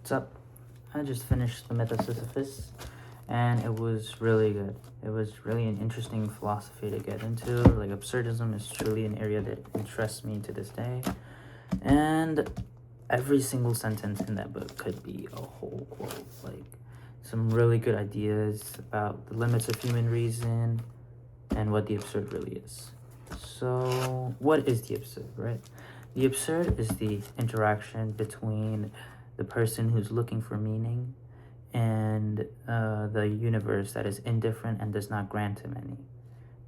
What's up? I just finished the myth of Sisyphus, and it was really good. It was really an interesting philosophy to get into. Like, absurdism is truly an area that interests me to this day. And every single sentence in that book could be a whole quote. Like, some really good ideas about the limits of human reason and what the absurd really is. So, what is the absurd, right? The absurd is the interaction between the person who's looking for meaning and the universe that is indifferent and does not grant him any.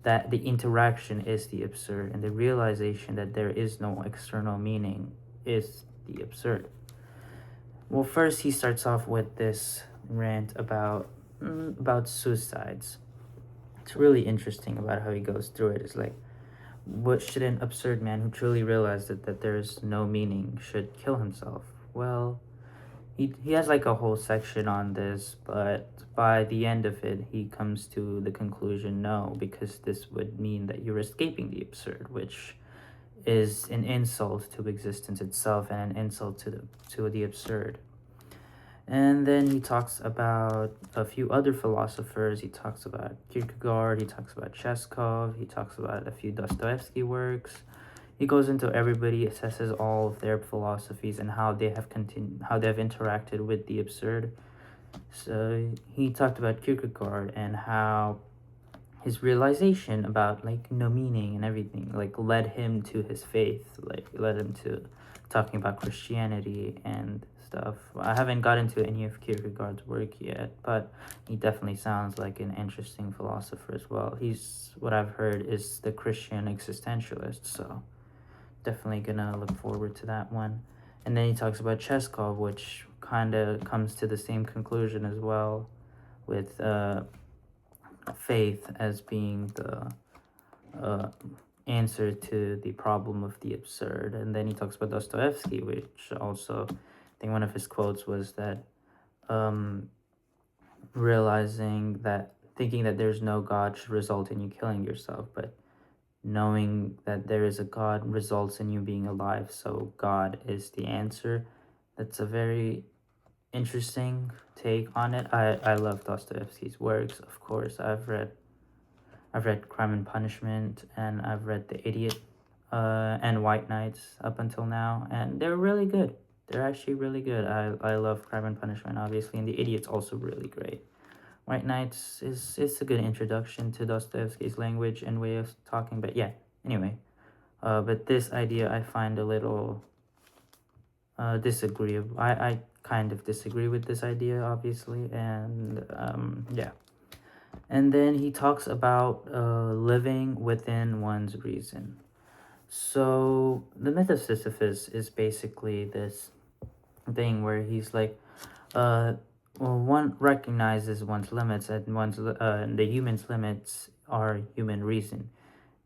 That the interaction is the absurd, and the realization that there is no external meaning is the absurd. Well, first he starts off with this rant about suicides. It's really interesting about how he goes through it. It's like, what should an absurd man who truly realized that there is no meaning should kill himself? Well, he has like a whole section on this, but by the end of it, he comes to the conclusion no, because this would mean that you're escaping the absurd, which is an insult to existence itself and an insult to the absurd. And then he talks about a few other philosophers. He talks about Kierkegaard, he talks about Chekhov, he talks about a few Dostoevsky works. He goes into everybody, assesses all of their philosophies and how they have interacted with the absurd. So he talked about Kierkegaard and how his realization about like no meaning and everything like led him to his faith, like led him to talking about Christianity and stuff. I haven't got into any of Kierkegaard's work yet, but he definitely sounds like an interesting philosopher as well. He's, what I've heard, is the Christian existentialist, so definitely gonna look forward to that one. And then he talks about Chekhov, which kind of comes to the same conclusion as well, with faith as being the answer to the problem of the absurd. And then he talks about Dostoevsky, which also, I think one of his quotes was that thinking that there's no God should result in you killing yourself, but knowing that there is a God results in you being alive, so God is the answer. That's a very interesting take on it. I love Dostoevsky's works, of course. I've read Crime and Punishment, and I've read The Idiot and White Knights up until now, and they're really good. They're actually really good. I love Crime and Punishment, obviously, and The Idiot's also really great. White Knights is a good introduction to Dostoevsky's language and way of talking, but yeah, anyway. But this idea I find a little disagreeable. I kind of disagree with this idea, obviously, and yeah. And then he talks about living within one's reason. So the myth of Sisyphus is basically this thing where he's like, one recognizes one's limits, and the human's limits are human reason.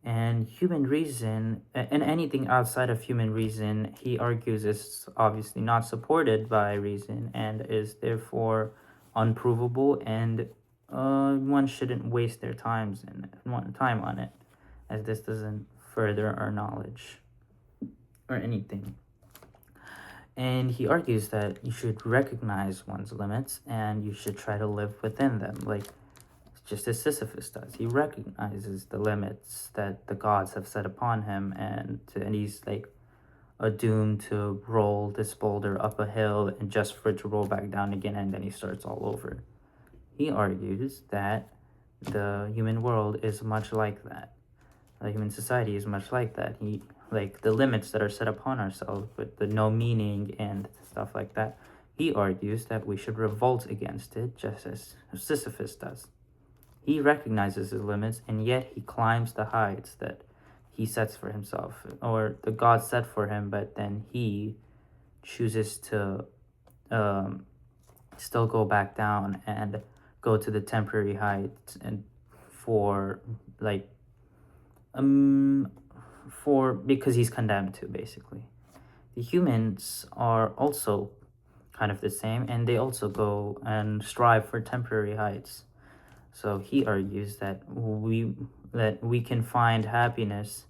And human reason, and anything outside of human reason, he argues, is obviously not supported by reason and is therefore unprovable, and one shouldn't waste their time on it, as this doesn't further our knowledge or anything. And he argues that you should recognize one's limits and you should try to live within them, like just as Sisyphus does. He recognizes the limits that the gods have set upon him, and he's like doomed to roll this boulder up a hill and just for it to roll back down again, and then he starts all over. He argues that the human world is much like that. The human society is much like that. Like the limits that are set upon ourselves with the no meaning and stuff like that. He argues that we should revolt against it, just as Sisyphus does. He recognizes his limits, and yet he climbs the heights that he sets for himself, or the gods set for him, but then he chooses to still go back down and go to the temporary heights, and because he's condemned to, basically. The humans are also kind of the same, and they also go and strive for temporary heights. So he argues that we can find happiness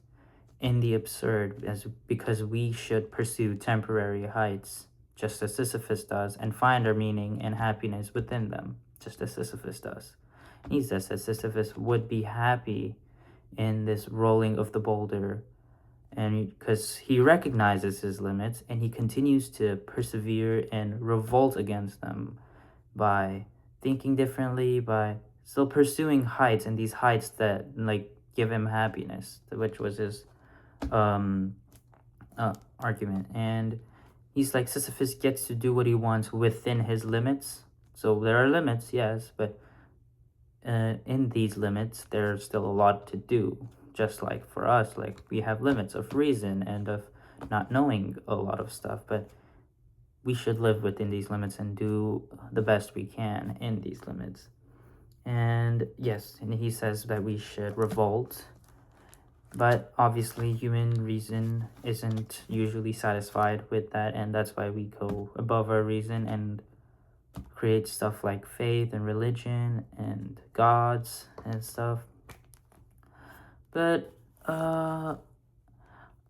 in the absurd because we should pursue temporary heights just as Sisyphus does, and find our meaning and happiness within them, just as Sisyphus does. He says that Sisyphus would be happy in this rolling of the boulder, and because he recognizes his limits and he continues to persevere and revolt against them by thinking differently, by still pursuing heights, and these heights that like give him happiness, which was his argument. And he's like, Sisyphus gets to do what he wants within his limits. So there are limits, yes, but in these limits, there's still a lot to do. Just like for us, like we have limits of reason and of not knowing a lot of stuff, but we should live within these limits and do the best we can in these limits. And yes, and he says that we should revolt, but obviously human reason isn't usually satisfied with that, and that's why we go above our reason and create stuff like faith and religion and gods and stuff. But I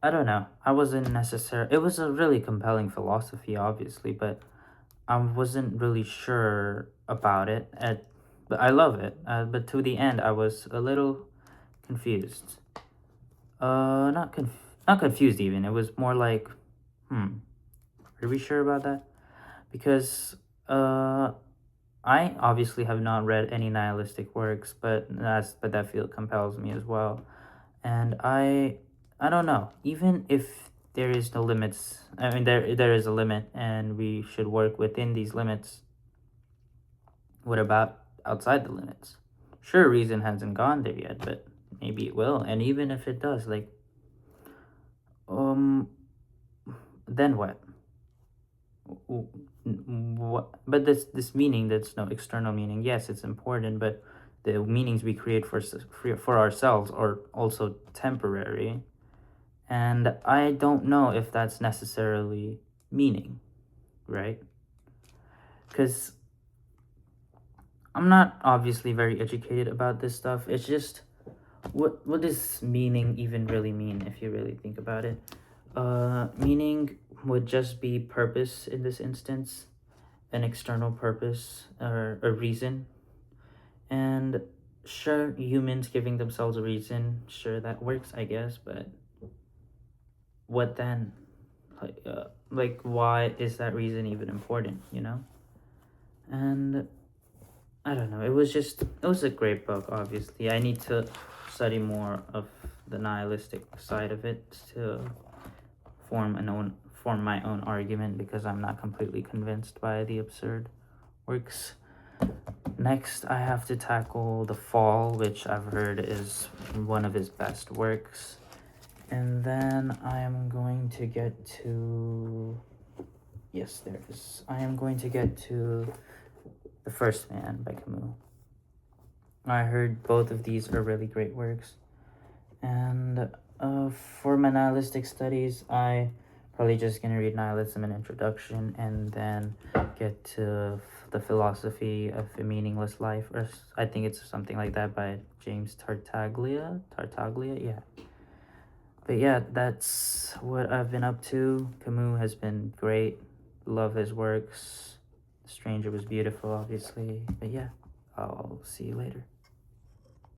don't know, I wasn't necessarily, it was a really compelling philosophy obviously, but I wasn't really sure about it but I love it, but to the end I was a little confused. Not confused even. It was more like, are we sure about that? Because I obviously have not read any nihilistic works, but that field compels me as well. And I don't know. Even if there is no limits, I mean there is a limit, and we should work within these limits. What about outside the limits? Sure, reason hasn't gone there yet, but maybe it will. And even if it does, like, then what? What? But this meaning, that's no external meaning. Yes, it's important, but the meanings we create for ourselves are also temporary, and I don't know if that's necessarily meaning, right? Because I'm not obviously very educated about this stuff. It's just, what does meaning even really mean if you really think about it? Meaning would just be purpose in this instance, an external purpose or a reason. And sure, humans giving themselves a reason, sure, that works, I guess, but what then? Like why is that reason even important, you know? And I don't know, it was a great book, obviously. I need to study more of the nihilistic side of it to form my own argument, because I'm not completely convinced by the absurd works. Next, I have to tackle The Fall, which I've heard is one of his best works. And then I am going to get to... Yes, there it is. I am going to get to The First Man by Camus. I heard both of these are really great works. And for my nihilistic studies, I probably just gonna read Nihilism and Introduction, and then get to the Philosophy of a Meaningless Life, or I think it's something like that, by James Tartaglia, yeah. But yeah, that's what I've been up to. Camus has been great. Love his works. Stranger was beautiful, obviously. But yeah, I'll see you later.